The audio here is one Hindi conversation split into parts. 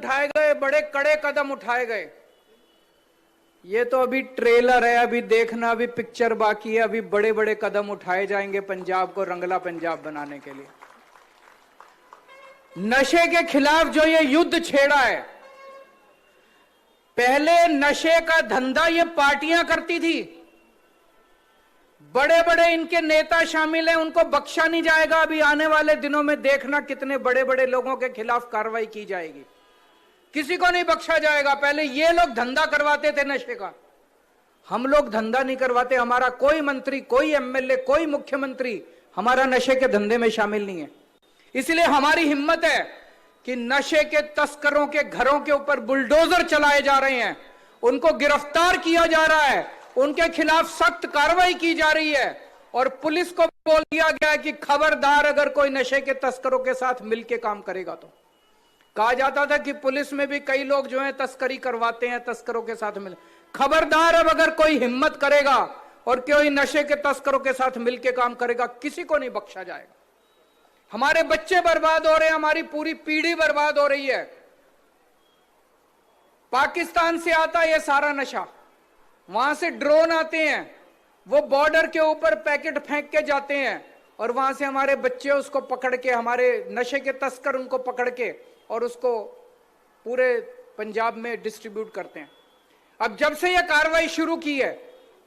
उठाए गए, बड़े कड़े कदम उठाए गए। ये तो अभी ट्रेलर है, अभी देखना, अभी पिक्चर बाकी है, अभी बड़े बड़े कदम उठाए जाएंगे पंजाब को रंगला पंजाब बनाने के लिए। नशे के खिलाफ जो ये युद्ध छेड़ा है, पहले नशे का धंधा ये पार्टियां करती थी, बड़े बड़े इनके नेता शामिल हैं, उनको बख्शा नहीं जाएगा। अभी आने वाले दिनों में देखना कितने बड़े बड़े लोगों के खिलाफ कार्रवाई की जाएगी, किसी को नहीं बख्शा जाएगा। पहले ये लोग धंधा करवाते थे नशे का, हम लोग धंधा नहीं करवाते। हमारा कोई मंत्री, कोई एमएलए, कोई मुख्यमंत्री हमारा नशे के धंधे में शामिल नहीं है। इसलिए हमारी हिम्मत है कि नशे के तस्करों के घरों के ऊपर बुलडोजर चलाए जा रहे हैं, उनको गिरफ्तार किया जा रहा है, उनके खिलाफ सख्त कार्रवाई की जा रही है। और पुलिस को बोल दिया गया है कि खबरदार अगर कोई नशे के तस्करों के साथ मिलकर काम करेगा तो। कहा जाता था कि पुलिस में भी कई लोग जो है तस्करी करवाते हैं, तस्करों के साथ मिल, खबरदार अब अगर कोई हिम्मत करेगा और कोई नशे के तस्करों के साथ मिलकर काम करेगा, किसी को नहीं बख्शा जाएगा। हमारे बच्चे बर्बाद हो रहे हैं, हमारी पूरी पीढ़ी बर्बाद हो रही है। पाकिस्तान से आता है ये सारा नशा, वहां से ड्रोन आते हैं, वो बॉर्डर के ऊपर पैकेट फेंक के जाते हैं और वहां से हमारे बच्चे उसको पकड़ के, हमारे नशे के तस्कर उनको पकड़ के और उसको पूरे पंजाब में डिस्ट्रीब्यूट करते हैं। अब जब से यह कार्रवाई शुरू की है,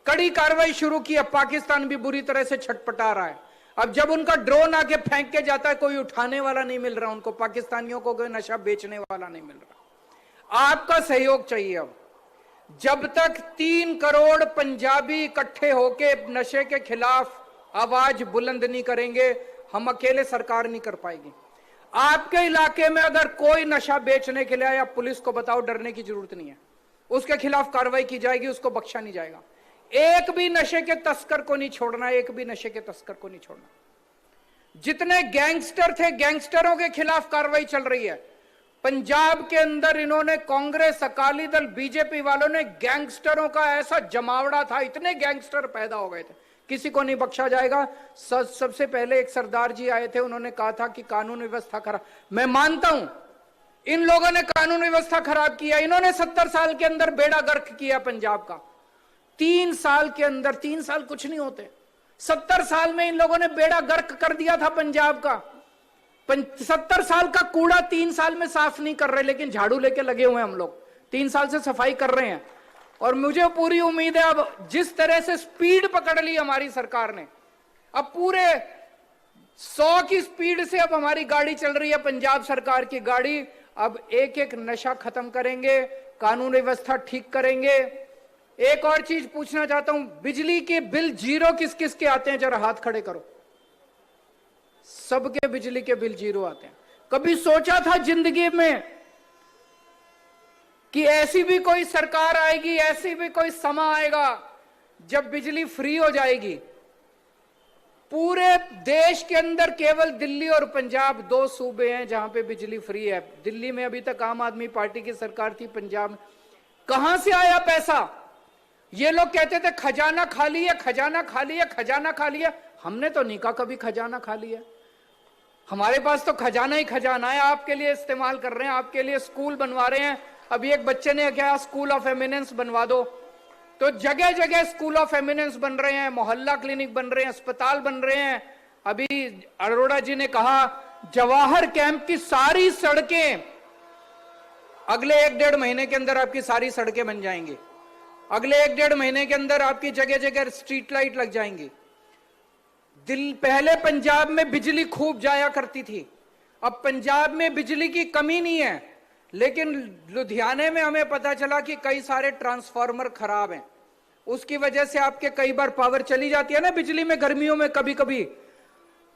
कड़ी कार्रवाई शुरू की है, पाकिस्तान भी बुरी तरह से छटपटा रहा है। अब जब उनका ड्रोन आके फेंक के जाता है, कोई उठाने वाला नहीं मिल रहा उनको, पाकिस्तानियों को कोई नशा बेचने वाला नहीं मिल रहा। आपका सहयोग चाहिए। अब जब तक 3 करोड़ पंजाबी इकट्ठे होके नशे के खिलाफ आवाज बुलंद नहीं करेंगे, हम अकेले सरकार नहीं कर पाएगी। आपके इलाके में अगर कोई नशा बेचने के लिए आया, पुलिस को बताओ, डरने की जरूरत नहीं है, उसके खिलाफ कार्रवाई की जाएगी, उसको बख्शा नहीं जाएगा। एक भी नशे के तस्कर को नहीं छोड़ना, एक भी नशे के तस्कर को नहीं छोड़ना। जितने गैंगस्टर थे, गैंगस्टरों के खिलाफ कार्रवाई चल रही है। पंजाब के अंदर इन्होंने, कांग्रेस, अकाली दल, बीजेपी वालों ने गैंगस्टरों का ऐसा जमावड़ा था, इतने गैंगस्टर पैदा हो गए थे, किसी को नहीं बख्शा जाएगा। सबसे पहले एक सरदार जी आए थे, उन्होंने कहा था कि कानून व्यवस्था खराब। मैं मानता हूं इन लोगों ने कानून व्यवस्था खराब किया, इन्होंने 70 साल के अंदर बेड़ा गर्क किया पंजाब का। 3 साल के अंदर, 3 साल कुछ नहीं होते, 70 साल में इन लोगों ने बेड़ा गर्क कर दिया था पंजाब का। 70 साल का कूड़ा 3 साल में साफ नहीं कर रहे, लेकिन झाड़ू लेके लगे हुए हैं हम लोग, 3 साल से सफाई कर रहे हैं। और मुझे पूरी उम्मीद है, अब जिस तरह से स्पीड पकड़ ली हमारी सरकार ने, अब पूरे 100 की स्पीड से अब हमारी गाड़ी चल रही है, पंजाब सरकार की गाड़ी। अब एक एक नशा खत्म करेंगे, कानून व्यवस्था ठीक करेंगे। एक और चीज पूछना चाहता हूं, बिजली के बिल जीरो किस किस के आते हैं? जरा हाथ खड़े करो। सबके बिजली के बिल जीरो आते हैं। कभी सोचा था जिंदगी में कि ऐसी भी कोई सरकार आएगी, ऐसी भी कोई समा आएगा जब बिजली फ्री हो जाएगी? पूरे देश के अंदर केवल दिल्ली और पंजाब 2 सूबे हैं जहां पे बिजली फ्री है। दिल्ली में अभी तक आम आदमी पार्टी की सरकार थी, पंजाब में कहां से आया पैसा? ये लोग कहते थे खजाना खाली है, खजाना खाली है, खजाना खाली है। हमने तो नहीं कहा कभी खजाना खाली है, हमारे पास तो खजाना ही खजाना है, आपके लिए इस्तेमाल कर रहे हैं, आपके लिए स्कूल बनवा रहे हैं। अभी एक बच्चे ने कहा स्कूल ऑफ एमिनेंस बनवा दो, तो जगह जगह स्कूल ऑफ एमिनेंस बन रहे हैं, मोहल्ला क्लिनिक बन रहे हैं, अस्पताल बन रहे हैं। अभी अरोड़ा जी ने कहा जवाहर कैंप की सारी सड़कें अगले 1-1.5 महीने के अंदर आपकी सारी सड़कें बन जाएंगी। अगले 1-1.5 महीने के अंदर आपकी जगह जगह स्ट्रीट लाइट लग जाएंगी। पहले पंजाब में बिजली खूब जाया करती थी, अब पंजाब में बिजली की कमी नहीं है, लेकिन लुधियाने में हमें पता चला कि कई सारे ट्रांसफार्मर खराब हैं, उसकी वजह से आपके कई बार पावर चली जाती है ना बिजली में, गर्मियों में कभी कभी।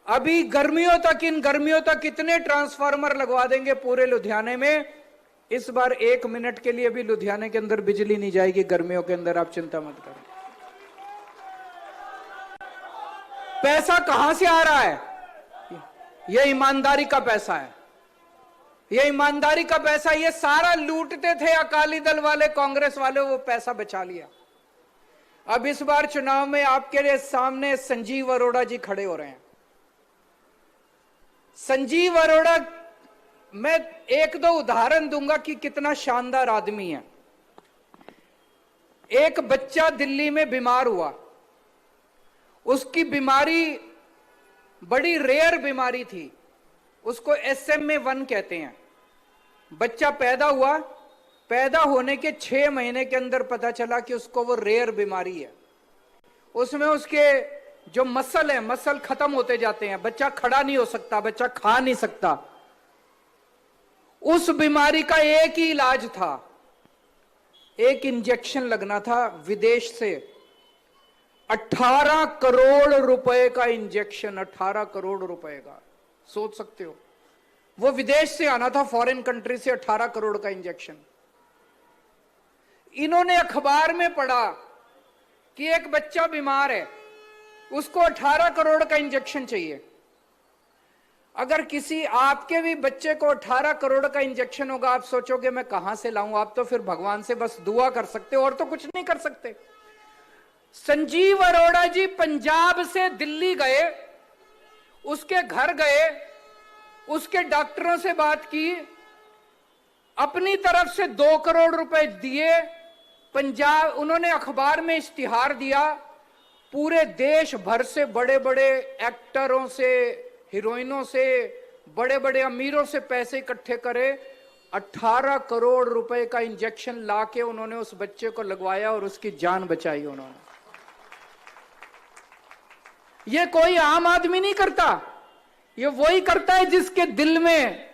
अभी गर्मियों तक, इन गर्मियों तक कितने ट्रांसफार्मर लगवा देंगे पूरे लुधियाने में। इस बार 1 मिनट के लिए भी लुधियाने के अंदर बिजली नहीं जाएगी गर्मियों के अंदर, आप चिंता मत करें। पैसा कहां से आ रहा है? यह ईमानदारी का पैसा है, यह ईमानदारी का पैसा। ये सारा लूटते थे अकाली दल वाले, कांग्रेस वाले, वो पैसा बचा लिया। अब इस बार चुनाव में आपके सामने संजीव अरोड़ा जी खड़े हो रहे हैं। संजीव अरोड़ा मैं एक दो उदाहरण दूंगा कि कितना शानदार आदमी है। एक बच्चा दिल्ली में बीमार हुआ, उसकी बीमारी बड़ी रेयर बीमारी थी, उसको SMA 1 कहते हैं। बच्चा पैदा हुआ, पैदा होने के 6 महीने के अंदर पता चला कि उसको वो रेयर बीमारी है। उसमें उसके जो मसल है, मसल खत्म होते जाते हैं, बच्चा खड़ा नहीं हो सकता, बच्चा खा नहीं सकता। उस बीमारी का एक ही इलाज था, एक इंजेक्शन लगना था विदेश से। 18 करोड़ रुपए का इंजेक्शन, 18 करोड़ रुपए का, सोच सकते हो। वो विदेश से आना था, फॉरेन कंट्री से, 18 करोड़ का इंजेक्शन। इन्होंने अखबार में पढ़ा कि एक बच्चा बीमार है, उसको 18 करोड़ का इंजेक्शन चाहिए। अगर किसी आपके भी बच्चे को 18 करोड़ का इंजेक्शन होगा, आप सोचोगे मैं कहां से लाऊं? आप तो फिर भगवान से बस दुआ कर सकते हो और तो कुछ नहीं कर सकते। संजीव अरोड़ा जी पंजाब से दिल्ली गए, उसके घर गए, उसके डॉक्टरों से बात की, अपनी तरफ से 2 करोड़ रुपए दिए। पंजाब, उन्होंने अखबार में इश्तिहार दिया, पूरे देश भर से बड़े बड़े एक्टरों से, हीरोइनों से, बड़े बड़े अमीरों से पैसे इकट्ठे करे। 18 करोड़ रुपए का इंजेक्शन लाके उन्होंने उस बच्चे को लगवाया और उसकी जान बचाई उन्होंने। ये कोई आम आदमी नहीं करता, ये वही करता है जिसके दिल में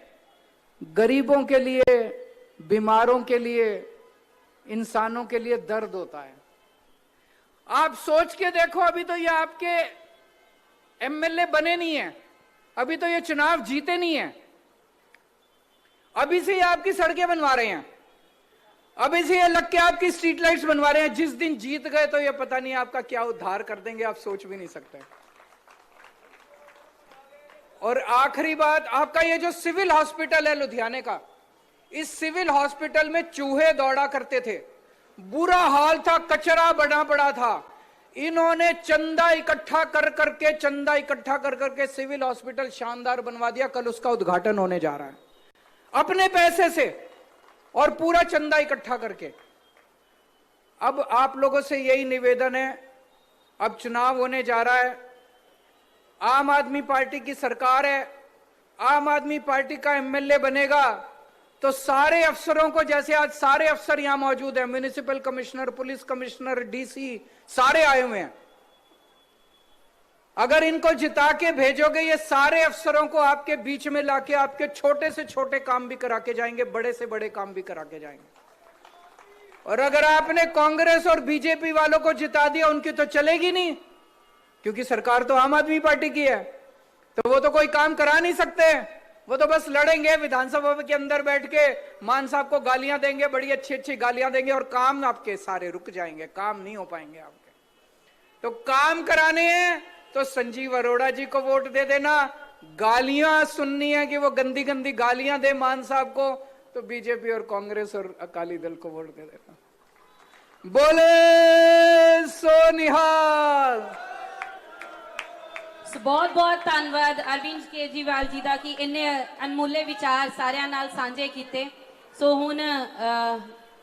गरीबों के लिए, बीमारों के लिए, इंसानों के लिए दर्द होता है। आप सोच के देखो, अभी तो ये आपके MLA बने नहीं है, अभी तो ये चुनाव जीते नहीं है, अभी से ये आपकी सड़कें बनवा रहे हैं, अभी से ये लग के आपकी स्ट्रीट लाइट्स बनवा रहे हैं। जिस दिन जीत गए तो ये पता नहीं आपका क्या उद्धार कर देंगे, आप सोच भी नहीं सकते। और आखिरी बात, आपका ये जो सिविल हॉस्पिटल है लुधियाने का, इस सिविल हॉस्पिटल में चूहे दौड़ा करते थे, बुरा हाल था, कचरा बना पड़ा था। इन्होंने चंदा इकट्ठा कर करके, चंदा इकट्ठा कर करके सिविल हॉस्पिटल शानदार बनवा दिया। कल उसका उद्घाटन होने जा रहा है अपने पैसे से, और पूरा चंदा इकट्ठा करके। अब आप लोगों से यही निवेदन है, अब चुनाव होने जा रहा है, आम आदमी पार्टी की सरकार है, आम आदमी पार्टी का MLA बनेगा, तो सारे अफसरों को, जैसे आज सारे अफसर यहां मौजूद हैं, municipal commissioner, police commissioner, DC, सारे आए हुए हैं, अगर इनको जिता के भेजोगे, ये सारे अफसरों को आपके बीच में लाके आपके छोटे से छोटे काम भी करा के जाएंगे, बड़े से बड़े काम भी करा के जाएंगे। और अगर आपने कांग्रेस और BJP वालों को जिता दिया, उनकी तो चलेगी नहीं, क्योंकि सरकार तो आम आदमी पार्टी की है, तो वो तो कोई काम करा नहीं सकते। वो तो बस लड़ेंगे विधानसभा के अंदर बैठ के, मान साहब को गालियां देंगे, बड़ी अच्छी अच्छी गालियां देंगे, और काम आपके सारे रुक जाएंगे, काम नहीं हो पाएंगे आपके। तो काम कराने हैं तो संजीव अरोड़ा जी को वोट दे देना। गालियां सुननी है कि वो गंदी गंदी गालियां दे मान साहब को, तो BJP और कांग्रेस और अकाली दल को वोट दे देना। बोले सो निहाल। बहुत बहुत धन्यवाद अरविंद केजरीवाल जी का कि इन्हें अनमोले विचार सारिਆਂ ਨਾਲ ਸਾਂਝੇ ਕੀਤੇ। सो हुण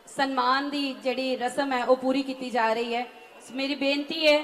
सन्मान की जिहड़ी रस्म है वो पूरी की जा रही है। मेरी बेनती है